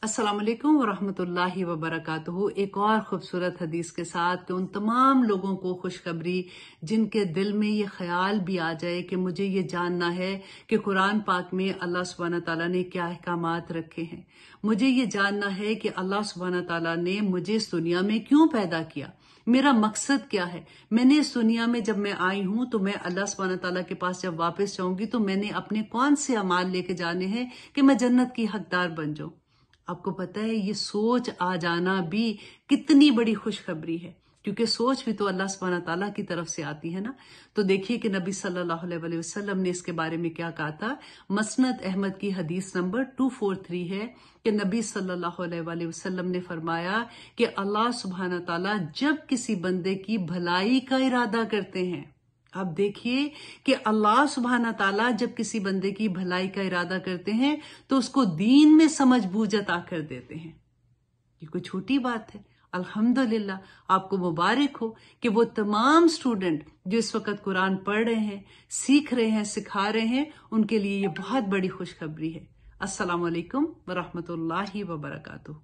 अस्सलाम वालेकुम वरहमतुल्लाहि वबरकातुहू। एक और खूबसूरत हदीस के साथ कि उन तमाम लोगों को खुशखबरी जिनके दिल में ये ख्याल भी आ जाए कि मुझे ये जानना है कि कुरान पाक में अल्लाह सुब्हाना ताला ने क्या अहकामात रखे हैं, मुझे ये जानना है कि अल्लाह सुब्हाना ताला ने मुझे इस दुनिया में क्यों पैदा किया, मेरा मकसद क्या है, मैंने इस दुनिया में जब मैं आई हूं तो मैं अल्लाह सुब्हाना ताला के पास जब वापस जाऊंगी तो मैंने अपने कौन से अमाल लेके जाने हैं कि मैं जन्नत की हकदार बन जाऊं। आपको पता है ये सोच आ जाना भी कितनी बड़ी खुशखबरी है, क्योंकि सोच भी तो अल्लाह सुब्हाना ताला की तरफ से आती है ना। तो देखिए कि नबी सल्लल्लाहु अलैहि वसल्लम ने इसके बारे में क्या कहा था। मसनद अहमद की हदीस नंबर 243 है कि नबी सल्लल्लाहु अलैहि वसल्लम ने फरमाया कि अल्लाह सुब्हाना ताला जब किसी बंदे की भलाई का इरादा करते हैं, अब देखिए कि अल्लाह सुब्हाना ताला जब किसी बंदे की भलाई का इरादा करते हैं तो उसको दीन में समझ बूझ अता कर देते हैं। ये कोई छोटी बात है। अल्हम्दुलिल्लाह, आपको मुबारक हो कि वो तमाम स्टूडेंट जो इस वक्त कुरान पढ़ रहे हैं, सीख रहे हैं, सिखा रहे हैं, उनके लिए ये बहुत बड़ी खुशखबरी है। अस्सलाम वालेकुम वरहमतुल्लाहि वबरकातुहू।